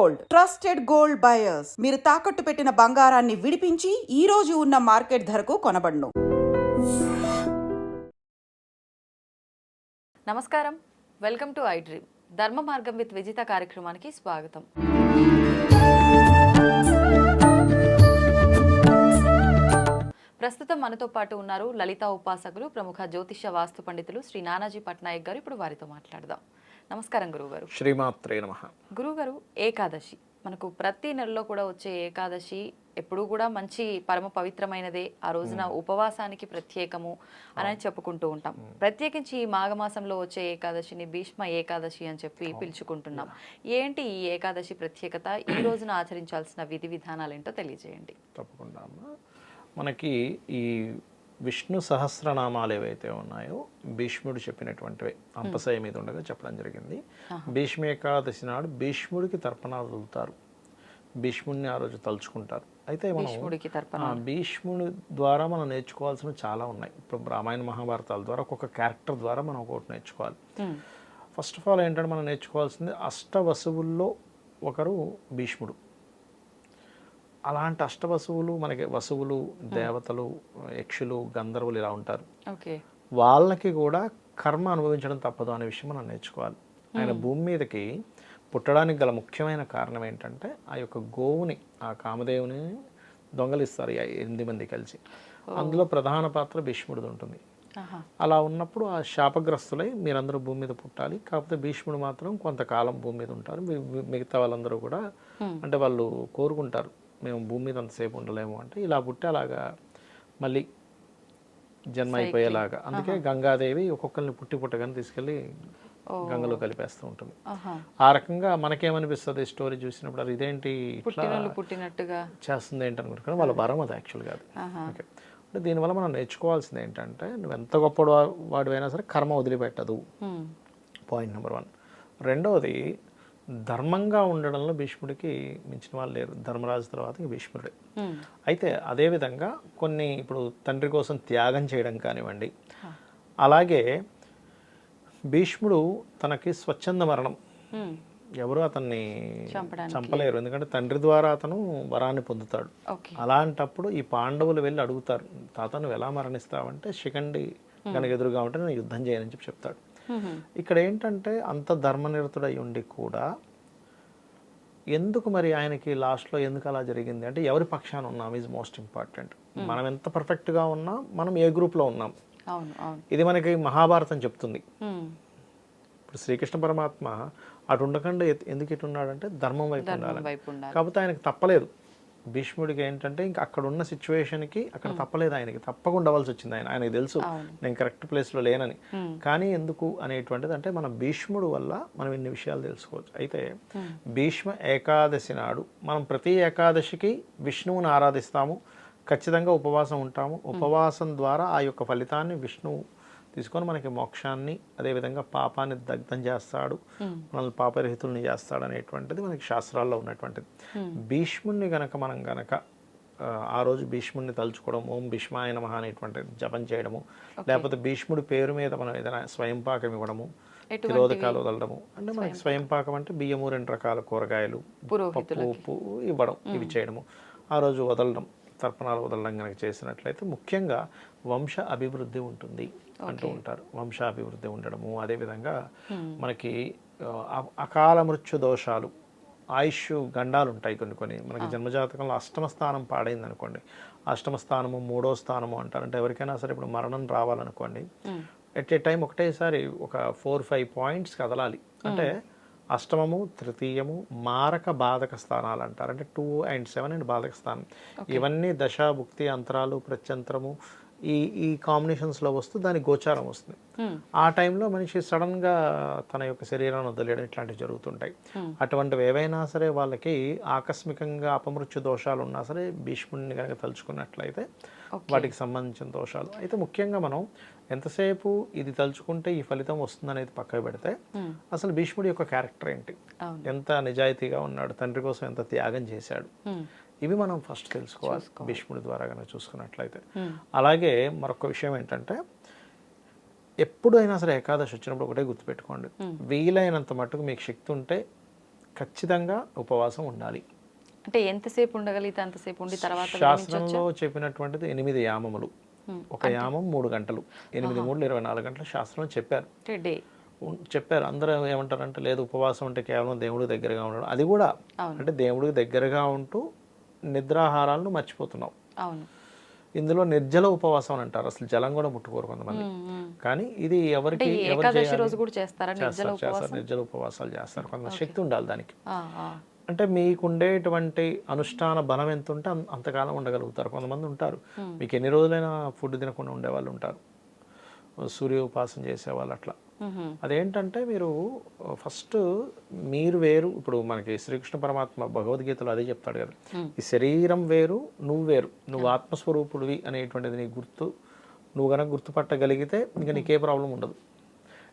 Gold, trusted gold buyers. మీరు తాకట్టు పెట్టిన బంగారాన్ని విడిపించి ఈ రోజు ఉన్న మార్కెట్ ధరకు కొనబడును. నమస్కారం, వెల్కమ్ టు ఐ డ్రీమ్. ధర్మ మార్గం విత్ విజిత కార్యక్రమానికి స్వాగతం. ప్రస్తుతం మనతో పాటు ఉన్నారు లలిత ఉపాసకులు, ప్రముఖ జ్యోతిష వాస్తు పండితులు శ్రీ నానాజీ పట్నాయక్ గారు. ఇప్పుడు వారితో మాట్లాడదాం. నమస్కారం గురువుగారు. శ్రీమాత్రే నమః. గురువుగారు, ఏకాదశి మనకు ప్రతి నెలలో కూడా వచ్చే ఏకాదశి ఎప్పుడూ కూడా మంచి పరమ పవిత్రమైనదే. ఆ రోజున ఉపవాసానికి ప్రత్యేకము అని చెప్పుకుంటూ ఉంటాం. ప్రత్యేకించి ఈ మాఘమాసంలో వచ్చే ఏకాదశిని భీష్మ ఏకాదశి అని చెప్పి పిలుచుకుంటున్నాం. ఏంటి ఈ ఏకాదశి ప్రత్యేకత? ఈ రోజున ఆచరించాల్సిన విధి విధానాలు ఏంటో తెలియజేయండి. తప్పకుండా అమ్మా. మనకి ఈ విష్ణు సహస్రనామాలు ఏవైతే ఉన్నాయో భీష్ముడు చెప్పినటువంటివి అంపశయ మీద ఉండగా చెప్పడం జరిగింది. భీష్మ ఏకాదశి నాడు భీష్ముడికి తర్పణాలు వదులుతారు. భీష్ముడిని ఆ రోజు తలుచుకుంటారు. అయితే మనం భీష్ముడి ద్వారా మనం నేర్చుకోవాల్సినవి చాలా ఉన్నాయి. ఇప్పుడు రామాయణ మహాభారతాల ద్వారా ఒక్కొక్క క్యారెక్టర్ ద్వారా మనం ఒకటి నేర్చుకోవాలి. ఫస్ట్ ఆఫ్ ఆల్ ఏంటంటే మనం నేర్చుకోవాల్సింది అష్టవసువుల్లో ఒకరు భీష్ముడు. అలాంటి అష్టవసువులు మనకి వసువులు, దేవతలు, యక్షులు, గంధర్వులు ఇలా ఉంటారు. వాళ్ళకి కూడా కర్మ అనుభవించడం తప్పదు అనే విషయం మనం నేర్చుకోవాలి. ఆయన భూమి మీదకి పుట్టడానికి గల ముఖ్యమైన కారణం ఏంటంటే ఆ యొక్క గోవుని, ఆ కామదేవుని దొంగలిస్తారు 8 మంది కలిసి. అందులో ప్రధాన పాత్ర భీష్ముడిది ఉంటుంది. అలా ఉన్నప్పుడు ఆ శాపగ్రస్తులై మీరందరూ భూమి మీద పుట్టాలి, కాకపోతే భీష్ముడు మాత్రం కొంతకాలం భూమి మీద ఉంటారు. మిగతా వాళ్ళందరూ కూడా అంటే వాళ్ళు కోరుకుంటారు మేము భూమి మీద అంతసేపు ఉండలేము అంటే, ఇలా పుట్టి అలాగా మళ్ళీ జన్మ అయిపోయేలాగా. అందుకే గంగాదేవి ఒక్కొక్కరిని పుట్టగానే తీసుకెళ్ళి గంగలో కలిపేస్తూ ఉంటుంది. ఆ రకంగా మనకేమనిపిస్తుంది స్టోరీ చూసినప్పుడు, అది ఇదేంటి పుట్టినట్టుగా చేస్తుంది ఏంటి అనుకుంటున్నాను. వాళ్ళ వరం అది యాక్చువల్గా. అది ఓకే. అంటే దీనివల్ల మనం నేర్చుకోవాల్సింది ఏంటంటే, నువ్వు ఎంత గొప్ప వాడివైనా సరే కర్మ వదిలిపెట్టదు. Point number 1. రెండవది, ధర్మంగా ఉండడంలో భీష్ముడికి మించిన వాళ్ళు లేరు. ధర్మరాజు తర్వాత భీష్ముడే. అయితే అదేవిధంగా కొన్ని ఇప్పుడు తండ్రి కోసం త్యాగం చేయడం కానివ్వండి, అలాగే భీష్ముడు తనకి స్వచ్ఛంద మరణం, ఎవరు అతన్ని చంపలేరు, ఎందుకంటే తండ్రి ద్వారా అతను వరాన్ని పొందుతాడు. అలాంటప్పుడు ఈ పాండవులు వెళ్ళి అడుగుతారు, తాత నువ్వు ఎలా మరణిస్తావంటే శిఖండి కనుక ఎదురుగా ఉంటే నేను యుద్ధం చేయనని చెప్పి చెప్తాడు. ఇక్కడ ఏంటంటే అంత ధర్మనిరతుడై ఉండి కూడా ఎందుకు మరి ఆయనకి లాస్ట్లో ఎందుకు అలా జరిగింది అంటే, ఎవరి పక్షాన ఉన్నాం ఈజ్ మోస్ట్ ఇంపార్టెంట్. మనం ఎంత పర్ఫెక్ట్గా ఉన్నా మనం ఏ గ్రూప్లో ఉన్నాం, ఇది మనకి మహాభారతం చెప్తుంది. ఇప్పుడు శ్రీకృష్ణ పరమాత్మ అటు ఉండకుండా ఎందుకు ఇటు ఉన్నాడంటే ధర్మం వైపు ఉండాలి. కాకపోతే ఆయనకు తప్పలేదు. భీష్ముడికి ఏంటంటే ఇంకా అక్కడ ఉన్న సిచ్యువేషన్కి అక్కడ తప్పలేదు, ఆయనకి తప్పకుండా ఉండవలసి వచ్చింది. ఆయనకి తెలుసు నేను కరెక్ట్ ప్లేస్లో లేనని. కానీ ఎందుకు అనేటువంటిది అంటే మన భీష్ముడు వల్ల మనం ఇన్ని విషయాలు తెలుసుకోవచ్చు. అయితే భీష్మ ఏకాదశి నాడు మనం ప్రతి ఏకాదశికి విష్ణువుని ఆరాధిస్తాము, ఖచ్చితంగా ఉపవాసం ఉంటాము. ఉపవాసం ద్వారా ఆ యొక్క ఫలితాన్ని విష్ణువు తీసుకొని మనకి మోక్షాన్ని, అదేవిధంగా పాపాన్ని దగ్ధం చేస్తాడు, మనల్ని పాపరహితుల్ని చేస్తాడు అనేటువంటిది మనకి శాస్త్రాల్లో ఉన్నటువంటిది. భీష్ముడిని మనం గనక ఆ రోజు భీష్ముడిని తలుచుకోవడం, ఓం భీష్మాయ నమః అనేటువంటి జపం చేయడము, లేకపోతే భీష్ముడి పేరు మీద మనం ఏదైనా స్వయంపాకం ఇవ్వడము, తిరోధకాలు వదలడము. అంటే మనకి స్వయంపాకం అంటే బియ్యము, 2 రకాల కూరగాయలు, పప్పు, ఉప్పు ఇవ్వడం, ఇవి చేయడము. ఆ రోజు వదలడం, తర్పణాలు వదలడం కనుక చేసినట్లయితే ముఖ్యంగా వంశ అభివృద్ధి ఉంటుంది అంటూ ఉంటారు. వంశాభివృద్ధి ఉండడము, అదేవిధంగా మనకి అకాల మృత్యు దోషాలు, ఆయుష్ గండాలు ఉంటాయి కొన్ని. మనకి జన్మజాతకంలో అష్టమ స్థానం పాడైంది అనుకోండి, అష్టమ స్థానము 3వ స్థానము అంటారు. అంటే ఎవరికైనా సరే ఇప్పుడు మరణం రావాలనుకోండి, ఎట్ ఏ టైం ఒకటేసారి ఒక 4-5 పాయింట్స్ కదలాలి. అంటే అష్టమము, తృతీయము, మారక బాధక స్థానాలు అంటారు. అంటే 2 and 7 అండ్ బాధక స్థానం. ఇవన్నీ దశ, భుక్తి, అంతరాలు, ప్రత్యంతరము ఈ కాంబినేషన్స్లో వస్తూ దాని గోచారం వస్తుంది. ఆ టైంలో మనిషి సడన్గా తన యొక్క శరీరాన్ని వదిలేయడం ఇట్లాంటివి జరుగుతుంటాయి. అటువంటివి ఏవైనా సరే వాళ్ళకి ఆకస్మికంగా అపమృత్యు దోషాలు ఉన్నా సరే భీష్ముడిని కనుక తలుచుకున్నట్లయితే వాటికి సంబంధించిన దోషాలు. అయితే ముఖ్యంగా మనం ఎంతసేపు ఇది తలుచుకుంటే ఈ ఫలితం వస్తుందనేది పక్కకు పెడితే అసలు భీష్ముడి యొక్క క్యారెక్టర్ ఏంటి, ఎంత నిజాయితీగా ఉన్నాడు, తండ్రి కోసం ఎంత త్యాగం చేశాడు, ఇవి మనం ఫస్ట్ తెలుసుకోవాలి భీష్ముడి ద్వారా కనుక చూసుకున్నట్లయితే. అలాగే మరొక విషయం ఏంటంటే, ఎప్పుడైనా సరే ఏకాదశి వచ్చినప్పుడు ఒకటే గుర్తుపెట్టుకోండి, వీలైనంత మట్టుకు మీకు శక్తి ఉంటే ఖచ్చితంగా ఉపవాసం ఉండాలి. అంటే ఎంతసేపు ఉండగలిగితే అంతసేపు ఉండి తర్వాత శాస్త్రంలో చెప్పినటువంటిది 8 యామములు. ఒక యామం 3 గంటలు, 8 3 24 గంటలు శాస్త్రంలో చెప్పారు. డే చెప్పారు. అందరూ ఏమంటారంటే లేదు ఉపవాసం అంటే కేవలం దేవుడికి దగ్గరగా ఉండడం. అది కూడా అంటే దేవుడికి దగ్గరగా ఉంటూ నిద్రాహారాలను మర్చిపోతున్నాం. అవును. ఇందులో నిర్జల ఉపవాసం అని అంటారు. అసలు జలం కూడా ముట్టుకోరు కొంతమంది. కానీ ఇది ఎవరికి ఏకాదశి రోజు కూడా చేస్తారా? చేస్తారు, నిర్జల ఉపవాసాలు చేస్తారు. కొంత శక్తి ఉండాలి దానికి. అంటే మీకు ఉండేటువంటి అనుష్ఠాన బలం ఎంత ఉంటే అంతకాలం ఉండగలుగుతారు. కొంతమంది ఉంటారు మీకు ఎన్ని రోజులైనా ఫుడ్ తినకుండా ఉండేవాళ్ళు ఉంటారు, సూర్య ఉపాసన చేసేవాళ్ళు అట్లా. అదేంటంటే మీరు ఫస్ట్ మీరు వేరు. ఇప్పుడు మనకి శ్రీకృష్ణ పరమాత్మ భగవద్గీతలో అదే చెప్తాడు కదా, ఈ శరీరం వేరు, నువ్వు వేరు, నువ్వు ఆత్మస్వరూపుడివి అనేటువంటిది నీ నువ్వు కనుక గుర్తుపట్టగలిగితే ఇంకా నీకే ప్రాబ్లం ఉండదు.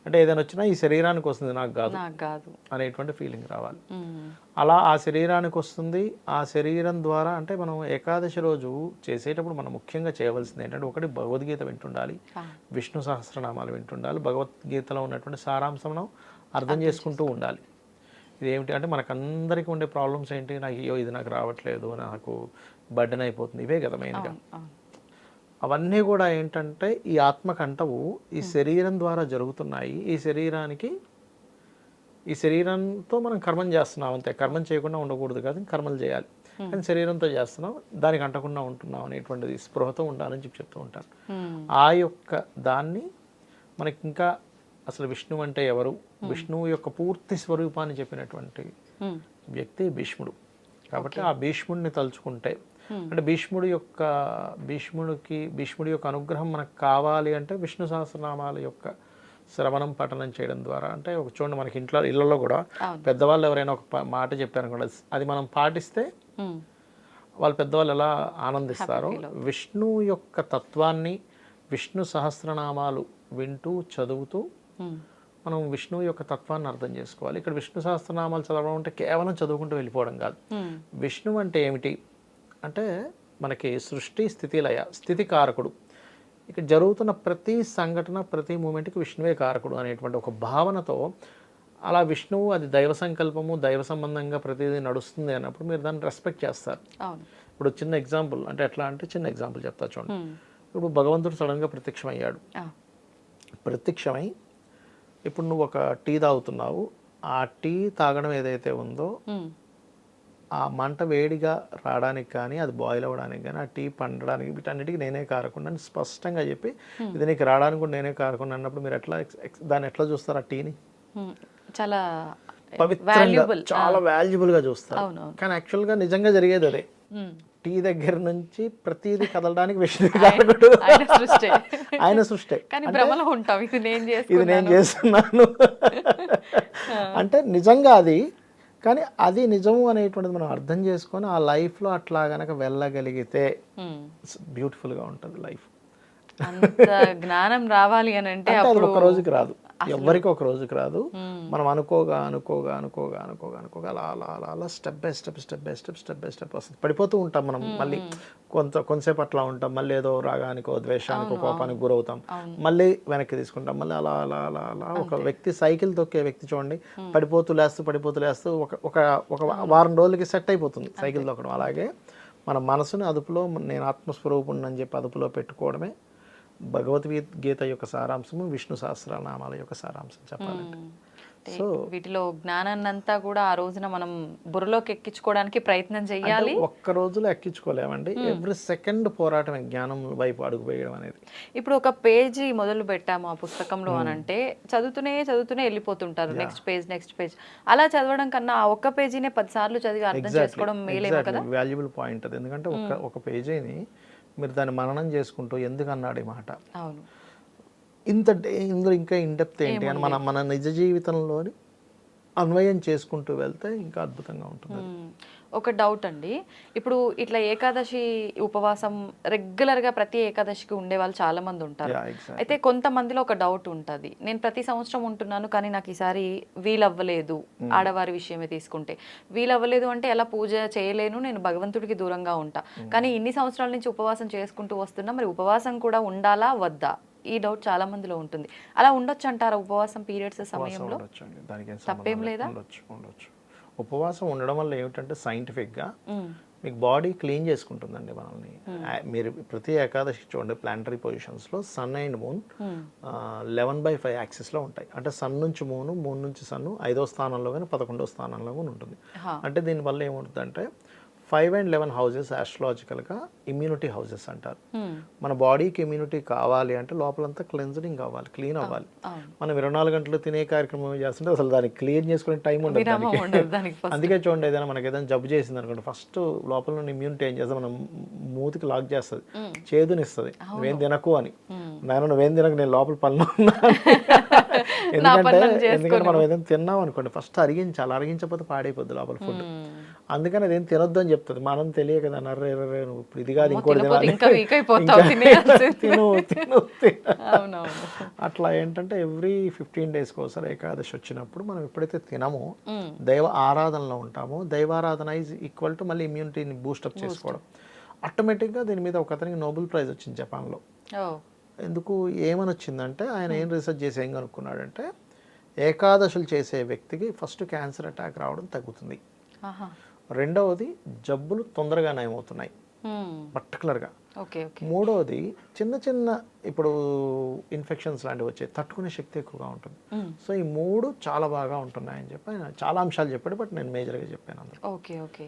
అంటే ఏదైనా వచ్చినా ఈ శరీరానికి వస్తుంది, నాకు కాదు అనేటువంటి ఫీలింగ్ రావాలి. అలా ఆ శరీరానికి వస్తుంది. ఆ శరీరం ద్వారా అంటే మనం ఏకాదశి రోజు చేసేటప్పుడు మనం ముఖ్యంగా చేయవలసింది ఏంటంటే, ఒకటి భగవద్గీత వింటుండాలి, విష్ణు సహస్రనామాలు వింటుండాలి, భగవద్గీతలో ఉన్నటువంటి సారాంశం అర్థం చేసుకుంటూ ఉండాలి. ఇదేమిటి అంటే మనకందరికీ ఉండే ప్రాబ్లమ్స్ ఏంటి, నాకు అయ్యో ఇది నాకు రావట్లేదు, నాకు బర్డెన్ అయిపోతుంది, ఇవే కదా మెయిన్గా. అవన్నీ కూడా ఏంటంటే ఈ ఆత్మకంటవు ఈ శరీరం ద్వారా జరుగుతున్నాయి. ఈ శరీరంతో మనం కర్మం చేస్తున్నాం అంతే. కర్మం చేయకుండా ఉండకూడదు కాదు, కర్మలు చేయాలి. కానీ శరీరంతో చేస్తున్నాం, దానికి అంటకుండా ఉంటున్నాం అనేటువంటిది స్పృహతో ఉండాలని చెప్తూ ఉంటాను. ఆ యొక్క దాన్ని మనకి ఇంకా అసలు విష్ణువు అంటే ఎవరు, విష్ణువు యొక్క పూర్తి స్వరూపాన్ని చెప్పినటువంటి వ్యక్తి భీష్ముడు. కాబట్టి ఆ భీష్ముడిని తలుచుకుంటే అంటే భీష్ముడి యొక్క అనుగ్రహం మనకు కావాలి అంటే విష్ణు సహస్రనామాల యొక్క శ్రవణం పఠనం చేయడం ద్వారా. అంటే ఒక చూడండి మనకి ఇళ్లలో కూడా పెద్దవాళ్ళు ఎవరైనా ఒక మాట చెప్పారు కూడా, అది మనం పాటిస్తే వాళ్ళ పెద్దవాళ్ళు ఎలా ఆనందిస్తారో, విష్ణు యొక్క తత్వాన్ని విష్ణు సహస్రనామాలు వింటూ చదువుతూ మనం విష్ణువు యొక్క తత్వాన్ని అర్థం చేసుకోవాలి. ఇక్కడ విష్ణు సహస్రనామాలు చదవడం అంటే కేవలం చదువుకుంటూ వెళ్ళిపోవడం కాదు. విష్ణువు అంటే ఏమిటి అంటే మనకి సృష్టి స్థితి లయ, స్థితి కారకుడు. ఇక్కడ జరుగుతున్న ప్రతి సంఘటన ప్రతి మూమెంట్కి విష్ణువే కారకుడు అనేటువంటి ఒక భావనతో అలా విష్ణువు అది దైవ సంకల్పము, దైవ సంబంధంగా ప్రతిదీ నడుస్తుంది అన్నప్పుడు మీరు దాన్ని రెస్పెక్ట్ చేస్తారు. ఇప్పుడు చిన్న ఎగ్జాంపుల్ అంటే ఎట్లా అంటే చిన్న ఎగ్జాంపుల్ చెప్తా చూడండి. ఇప్పుడు భగవంతుడు సడన్గా ప్రత్యక్షమయ్యాడు. ప్రత్యక్షమై ఇప్పుడు నువ్వు ఒక టీ తాగుతున్నావు. ఆ టీ తాగడం ఏదైతే ఉందో ఆ మంట వేడిగా రావడానికి కానీ, అది బాయిల్ అవ్వడానికి కానీ, ఆ టీ పండడానికి వీటన్నిటికీ నేనే కారకుండా అని స్పష్టంగా చెప్పి ఇది నీకు రావడానికి కూడా నేనే కారకుండా అన్నప్పుడు మీరు దాన్ని ఎట్లా చూస్తారు? ఆ టీని చాలా పవిత్రంగా, చాలా వాల్యుబుల్గా చూస్తారు. కానీ యాక్చువల్గా నిజంగా జరిగేది అదే. టీ దగ్గర నుంచి ప్రతిదీ కదలడానికి విష్ణు కారకుడు, ఆయన సృష్టి. ఇది నేను చేస్తున్నాను అంటే నిజంగా అది. కానీ అది నిజము అనేటువంటిది మనం అర్థం చేసుకొని ఆ లైఫ్లో అట్లా గనక వెళ్ళగలిగితే బ్యూటిఫుల్గా ఉంటుంది లైఫ్. జ్ఞానం రావాలి అని అంటే అది ఒక రోజుకి రాదు, ఎవరికి ఒక రోజుకి రాదు. మనం అనుకోగా అలా అలా అలా అలా స్టెప్ బై స్టెప్ వస్తుంది. పడిపోతూ ఉంటాం మనం. మళ్ళీ కొంతసేపు అట్లా ఉంటాం, మళ్ళీ ఏదో రాగానికో ద్వేషానికో కోపానికి గురవుతాం, మళ్ళీ వెనక్కి తీసుకుంటాం, మళ్ళీ అలా అలా అలా అలా. ఒక వ్యక్తి సైకిల్ తొక్కే వ్యక్తి చూడండి, పడిపోతూ లేస్తూ ఒక వారం రోజులకి సెట్ అయిపోతుంది సైకిల్ తొక్కడం. అలాగే మన మనసుని అదుపులో, నేను ఆత్మస్వరూపుణ్ణి అని చెప్పి అదుపులో పెట్టుకోవడమే భగవద్గీత యొక్క సారాంశము, విష్ణు సహస్రనామాల యొక్క సారాంశం చెప్పాలంటే. సో వీటిలో జ్ఞానాన్ని అంతా కూడా ఆ రోజున మనం బుర్రలోకి ఎక్కించుకోవడానికి ప్రయత్నం చేయాలి. ఒక్క రోజులో ఎక్కించుకోలేమండి, ఎవ్రీ సెకండ్ పోరాటం జ్ఞానం వైపు అడుగు వేయడం అనేది. ఇప్పుడు ఒక పేజీ మొదలు పెట్టాము ఆ పుస్తకంలో అని అంటే చదువుతూనే వెళ్ళిపోతుంటారు, నెక్స్ట్ పేజ్. అలా చదవడం కన్నా ఆ ఒక్క పేజీనే 10 సార్లు చదివి అర్థం చేసుకోవడం మేలేమో కదా. వాల్యుబుల్ పాయింట్ అది. ఎందుకంటే ఒక పేజీని మీరు దాన్ని మననం చేసుకుంటూ ఎందుకు అన్నాడు ఈ మాట, ఇందులో ఇంకా ఇండెప్త్ ఏంటి అని మన నిజ జీవితంలోని అన్వయం చేసుకుంటూ వెళ్తే ఇంకా అద్భుతంగా ఉంటుంది. ఒక డౌట్ అండి, ఇప్పుడు ఇట్లా ఏకాదశి ఉపవాసం రెగ్యులర్గా ప్రతి ఏకాదశికి ఉండే వాళ్ళు చాలా మంది ఉంటారు. అయితే కొంతమందిలో ఒక డౌట్ ఉంటుంది, నేను ప్రతి సంవత్సరం ఉంటున్నాను కానీ నాకు ఈసారి వీలవ్వలేదు. ఆడవారి విషయమే తీసుకుంటే వీలవ్వలేదు అంటే ఎలా పూజ చేయలేను, నేను భగవంతుడికి దూరంగా ఉంటా. కానీ ఇన్ని సంవత్సరాల నుంచి ఉపవాసం చేసుకుంటూ వస్తున్నా, మరి ఉపవాసం కూడా ఉండాలా వద్దా? ఈ డౌట్ చాలా మందిలో ఉంటుంది. అలా ఉండొచ్చు అంటారా ఉపవాసం పీరియడ్స్ సమయంలో? తప్పేం లేదా? ఉపవాసం ఉండడం వల్ల ఏమిటంటే సైంటిఫిక్గా మీకు బాడీ క్లీన్ చేసుకుంటుందండి మనల్ని. మీరు ప్రతి ఏకాదశి చూడండి ప్లానటరీ పొజిషన్స్లో సన్ అండ్ మూన్ 11/5 యాక్సిస్లో ఉంటాయి. అంటే సన్ నుంచి మూన్ నుంచి సన్ను 5వ స్థానంలో కానీ 11వ స్థానంలో కానీ ఉంటుంది. అంటే దీనివల్ల ఏముంటుందంటే 5 and 11 హౌజెస్ ఆస్ట్రాలజికల్గా ఇమ్యూనిటీ హౌజెస్ అంటారు. మన బాడీకి ఇమ్యూనిటీ కావాలి అంటే లోపలంతా క్లెన్జింగ్ అవ్వాలి, క్లీన్ అవ్వాలి. మనం 24 గంటలు తినే కార్యక్రమం చేస్తుంటే అసలు దానికి క్లీన్ చేసుకునే టైం ఉండదు దానికి. అందుకే చూడండి ఏదైనా మనకి ఏదైనా జబ్బు చేసింది అనుకోండి, ఫస్ట్ లోపల ఉన్న ఇమ్యూనిటీ ఏం చేస్తుంది, మనం మూతికి లాక్ చేస్తుంది, చేదునిస్తుంది, నువ్వేం తినకు అని. నువ్వేం తినకు, నేను లోపల పనులు ఉన్నా. ఎందుకంటే మనం ఏదైనా తిన్నాం అనుకోండి ఫస్ట్ అరిగించాలి, అరిగించకపోతే పాడైపోద్ది లోపల ఫుడ్. అందుకని అదేం తినొద్దు అని చెప్తుంది. మనం తెలియ కదా, నర్రే నువ్వు ఇప్పుడు ఇది కాదు ఇంకోటి అట్లా ఏంటంటే ఎవ్రీ 15 డేస్కి ఒకసారి ఏకాదశి వచ్చినప్పుడు మనం ఎప్పుడైతే తినమో దైవ ఆరాధనలో ఉంటామో, దైవారాధన ఈజ్ ఈక్వల్ టు మళ్ళీ ఇమ్యూనిటీని బూస్టప్ చేసుకోవడం. ఆటోమేటిక్గా దీని మీద ఒక అతనికి నోబెల్ ప్రైజ్ వచ్చింది జపాన్లో. ఎందుకు ఏమని వచ్చిందంటే ఆయన ఏం రీసెర్చ్ చేసి ఏం కనుక్కున్నాడంటే ఏకాదశులు చేసే వ్యక్తికి ఫస్ట్ క్యాన్సర్ అటాక్ రావడం తగ్గుతుంది, రెండవది జబ్బులు తొందరగా నయమవుతున్నాయి పర్టికులర్గా, మూడవది చిన్న చిన్న ఇప్పుడు ఇన్ఫెక్షన్స్ లాంటివి వచ్చాయి తట్టుకునే శక్తి ఎక్కువగా ఉంటుంది. సో ఈ 3 చాలా బాగా ఉంటున్నాయని చెప్పి ఆయన చాలా అంశాలు చెప్పాడు, బట్ నేను మేజర్గా చెప్పాను అందరూ. ఓకే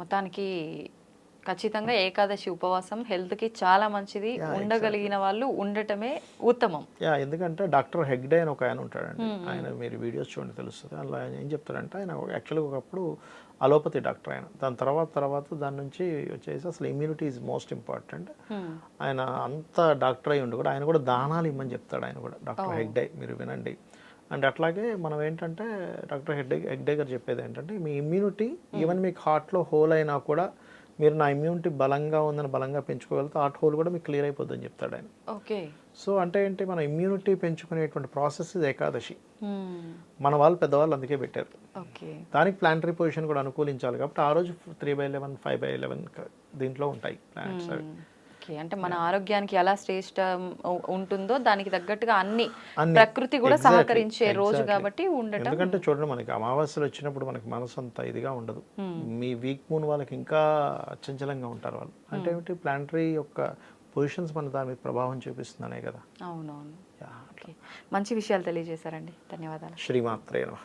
మొత్తానికి ఖచ్చితంగా ఏకాదశి ఉపవాసం హెల్త్కి చాలా మంచిది, ఉండగలిగిన వాళ్ళు ఉండటమే ఉత్తమం. ఎందుకంటే డాక్టర్ హెగ్డే అని ఒక ఆయన ఉంటాడండి, ఆయన మీరు వీడియోస్ చూడండి తెలుస్తుంది. అలా ఆయన ఏం చెప్తాడంటే ఆయన యాక్చువల్గా ఒకప్పుడు అలోపతి డాక్టర్ ఆయన, దాని తర్వాత దాని నుంచి వచ్చేసి అసలు ఇమ్యూనిటీ ఈజ్ మోస్ట్ ఇంపార్టెంట్. ఆయన అంత డాక్టర్ అయి ఉండి కూడా ఆయన కూడా దానాలు ఇమ్మని చెప్తాడు ఆయన కూడా, డాక్టర్ హెగ్డే, మీరు వినండి. అండ్ అట్లాగే మనం ఏంటంటే డాక్టర్ హెగ్డే గారు చెప్పేది ఏంటంటే మీ ఇమ్యూనిటీ ఈవెన్ మీకు హార్ట్లో హోల్ అయినా కూడా మీరు నా ఇమ్యూనిటీ బలంగా ఉందని బలంగా పెంచుకోగలిగితే హార్ట్ హోల్ కూడా మీకు క్లియర్ అయిపోద్దని చెప్తాడు ఆయన. సో అంటే ఏంటి, మన ఇమ్యూనిటీ పెంచుకునేటువంటి ప్రాసెస్ ఇది ఏకాదశి. మన వాళ్ళు పెద్దవాళ్ళు అందుకే పెట్టారు. దానికి ప్లానటరీ పొజిషన్ కూడా అనుకూలించాలి కాబట్టి ఆ రోజు 3/11 5/11 దీంట్లో ఉంటాయి ప్లానెట్స్ అవి. అంటే మన ఆరోగ్యానికి ఎలా శ్రేష్ట ఉంటుందో దానికి తగ్గట్టుగా అన్ని ప్రకృతి కూడా సహకరించే రోజు కాబట్టి ఉండటం. ఎందుకంటే చూడండి మనకి అమావాస్యలు వచ్చినప్పుడు మనకి మనసు అంత ఇదిగా ఉండదు. మీ వీక్ మూన్ వాళ్ళకి ఇంకా అచంచలంగా ఉంటారు వాళ్ళు. అంటే ఏమిటి ప్లానటరీ యొక్క పొజిషన్స్ మన దాని మీద ప్రభావం చూపిస్తున్నానే కదా. అవునవును. మంచి విషయాలు తెలియజేశారండి, ధన్యవాదాలు. శ్రీమాత్రే నమః.